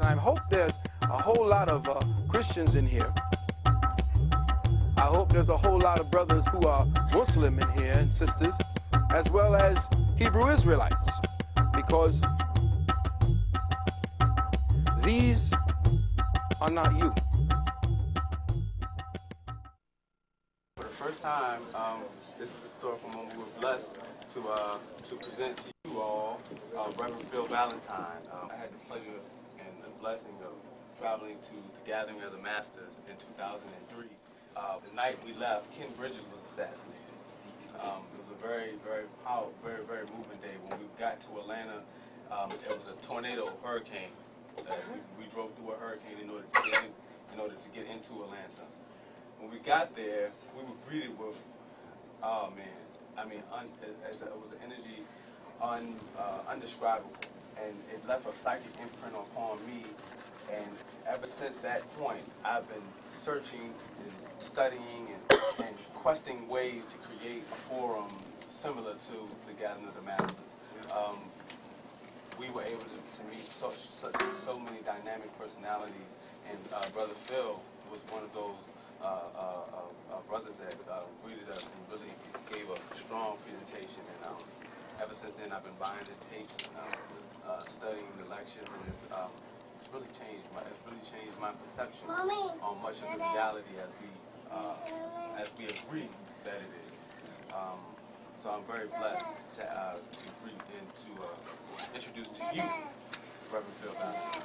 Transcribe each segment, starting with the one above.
I hope there's a whole lot of Christians in here. I hope there's a whole lot of brothers who are Muslim in here and sisters, as well as Hebrew Israelites, because these are not you. For the first time, this is the story from when we were blessed to present to you all Reverend Phil Valentine. I had the pleasure and the blessing of traveling to the Gathering of the Masters in 2003. The night we left, Ken Bridges was assassinated. It was a very, very powerful, very, very moving day. When we got to Atlanta, it was a tornado hurricane. We drove through a hurricane in order to get into Atlanta. When we got there, we were greeted with, oh man, I mean, it was an energy undescribable, and it left a psychic imprint upon me. And ever since that point, I've been searching and studying and questing ways to create a forum similar to the Gathering of the Masters. We were able to meet so many dynamic personalities, and Brother Phil was one of those brothers that greeted us and really gave a strong presentation. And ever since then, I've been buying the tapes, studying the lectures, and it's really changed my perception on much of the reality as we agree that it is. So I'm very blessed to greet and to introduce to you Reverend Phil Valentine.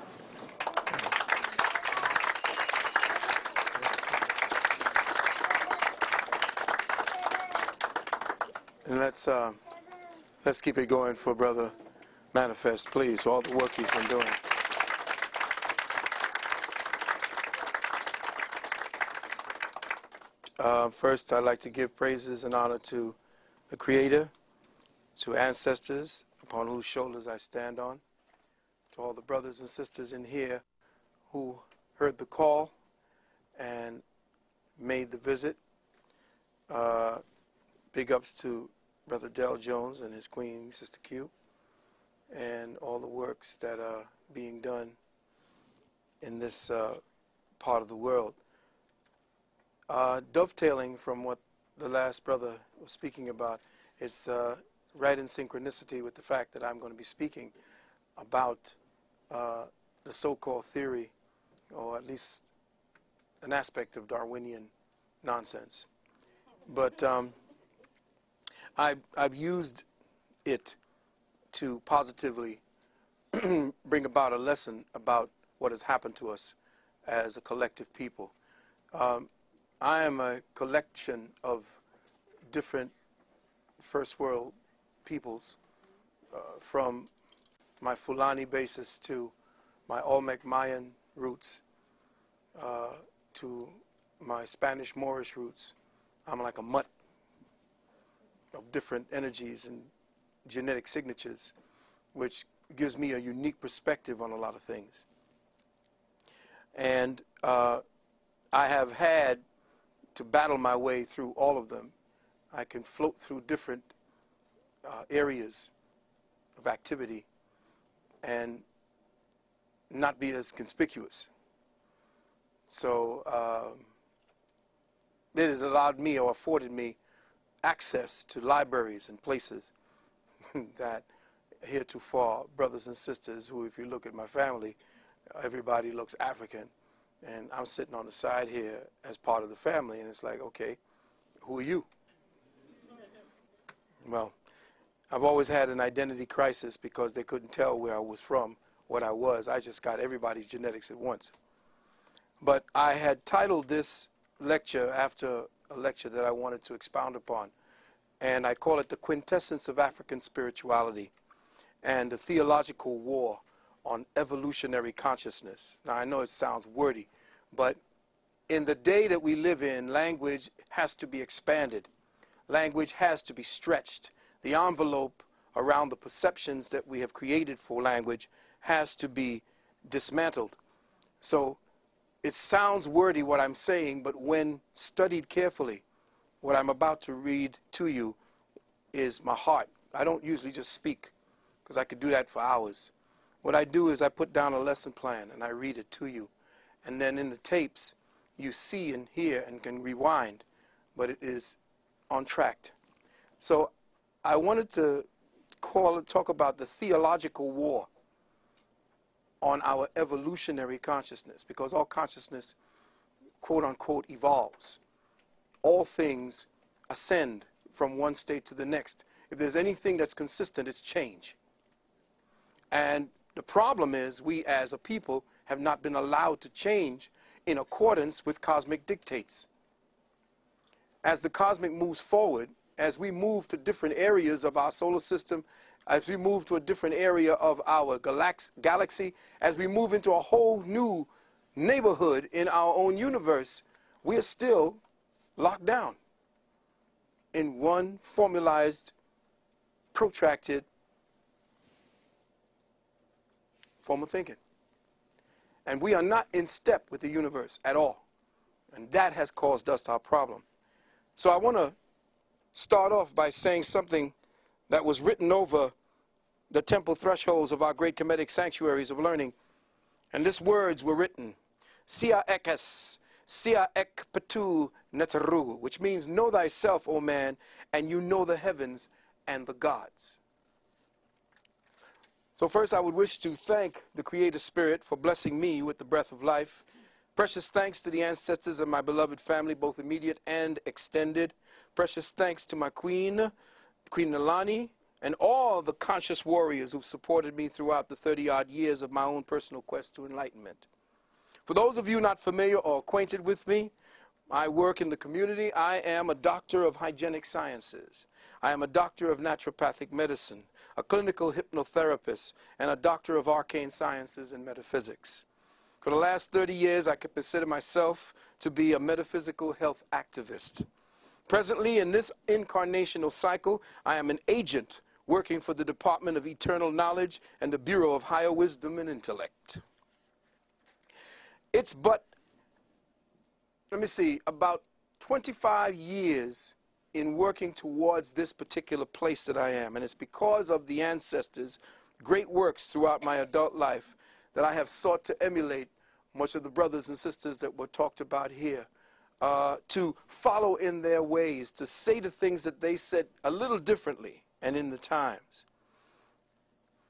And let's keep it going for Brother Manifest, please, for all the work he's been doing. First, I'd like to give praises and honor to the Creator, to ancestors upon whose shoulders I stand on, to all the brothers and sisters in here who heard the call and made the visit. Big ups to Brother Del Jones and his queen, Sister Q, and all the works that are being done in this part of the world. Dovetailing from what the last brother was speaking about, it's right in synchronicity with the fact that I'm going to be speaking about the so-called theory, or at least an aspect of Darwinian nonsense. But I've used it to positively bring about a lesson about what has happened to us as a collective people. I am a collection of different first world peoples, from my Fulani basis to my Olmec Mayan roots, to my Spanish Moorish roots. I'm like a mutt of different energies and genetic signatures, which gives me a unique perspective on a lot of things. And I have had to battle my way through all of them. I can float through different areas of activity and not be as conspicuous. So it has allowed me, or afforded me, access to libraries and places that heretofore brothers and sisters who, if you look at my family, everybody looks African, and I'm sitting on the side here as part of the family, and it's like, okay, who are you? Well, I've always had an identity crisis because they couldn't tell where I was from, what I was. I just got everybody's genetics at once. But I had titled this lecture after a lecture that I wanted to expound upon, and I call it The Quintessence of African Spirituality and the Theological War on Evolutionary Consciousness. Now, I know it sounds wordy, but in the day that we live in, language has to be expanded. Language has to be stretched. The envelope around the perceptions that we have created for language has to be dismantled. So it sounds wordy what I'm saying, but when studied carefully, what I'm about to read to you is my heart. I don't usually just speak, because I could do that for hours. What I do is I put down a lesson plan and I read it to you. And then in the tapes, you see and hear and can rewind, but it is on track. So I wanted to talk about the theological war on our evolutionary consciousness, because all consciousness, quote unquote, evolves. All things ascend from one state to the next. If there's anything that's consistent, it's change. And the problem is we as a people have not been allowed to change in accordance with cosmic dictates. As the cosmic moves forward, as we move to different areas of our solar system, as we move to a different area of our galaxy, as we move into a whole new neighborhood in our own universe, we are still locked down in one formalized, protracted form of thinking. And we are not in step with the universe at all. And that has caused us our problem. So I want to start off by saying something that was written over the temple thresholds of our great Kemetic sanctuaries of learning. And these words were written, Sia ekes, Sia ek petu neteru, which means know thyself, O man, and you know the heavens and the gods. So first I would wish to thank the Creator Spirit for blessing me with the breath of life. Precious thanks to the ancestors of my beloved family, both immediate and extended. Precious thanks to my Queen Nalani, and all the conscious warriors who've supported me throughout the 30-odd years of my own personal quest to enlightenment. For those of you not familiar or acquainted with me, I work in the community. I am a doctor of hygienic sciences. I am a doctor of naturopathic medicine, a clinical hypnotherapist, and a doctor of arcane sciences and metaphysics. For the last 30 years, I could consider myself to be a metaphysical health activist. Presently, in this incarnational cycle, I am an agent working for the Department of Eternal Knowledge and the Bureau of Higher Wisdom and Intellect. It's but, about 25 years in working towards this particular place that I am. And it's because of the ancestors' great works throughout my adult life that I have sought to emulate much of the brothers and sisters that were talked about here, to follow in their ways, to say the things that they said a little differently and in the times.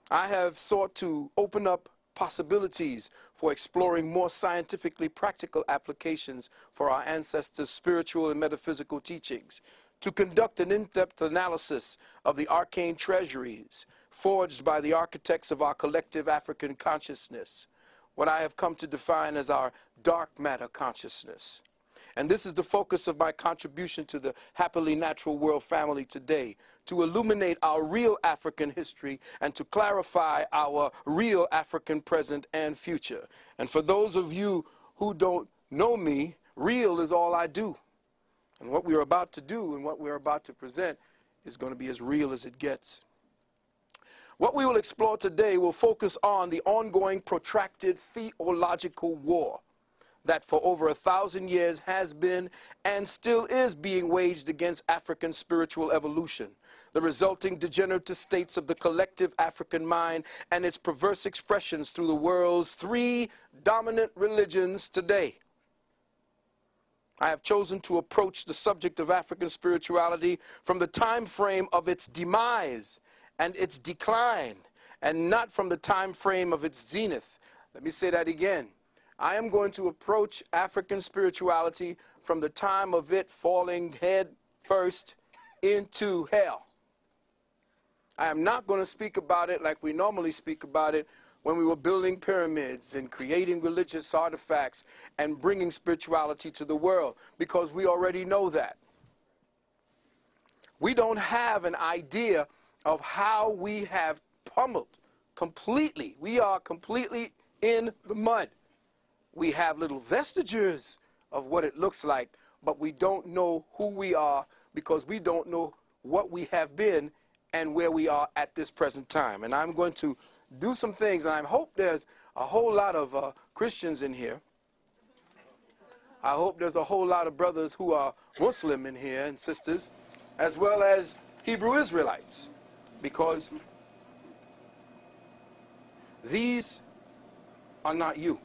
I have sought to open up possibilities for exploring more scientifically practical applications for our ancestors' spiritual and metaphysical teachings, to conduct an in-depth analysis of the arcane treasuries forged by the architects of our collective African consciousness, what I have come to define as our dark matter consciousness. And this is the focus of my contribution to the Happily Natural World family today, to illuminate our real African history and to clarify our real African present and future. And for those of you who don't know me, real is all I do. And what we're about to do and what we're about to present is going to be as real as it gets. What we will explore today will focus on the ongoing protracted theological war that for over 1,000 years has been and still is being waged against African spiritual evolution, the resulting degenerative states of the collective African mind and its perverse expressions through the world's 3 dominant religions today. I have chosen to approach the subject of African spirituality from the time frame of its demise and its decline, and not from the time frame of its zenith. Let me say that again. I am going to approach African spirituality from the time of it falling head first into hell. I am not going to speak about it like we normally speak about it when we were building pyramids and creating religious artifacts and bringing spirituality to the world, because we already know that. We don't have an idea of how we have pummeled completely. We are completely in the mud. We have little vestiges of what it looks like, but we don't know who we are because we don't know what we have been and where we are at this present time. And I'm going to do some things, and I hope there's a whole lot of Christians in here. I hope there's a whole lot of brothers who are Muslim in here and sisters, as well as Hebrew Israelites, because These are not you.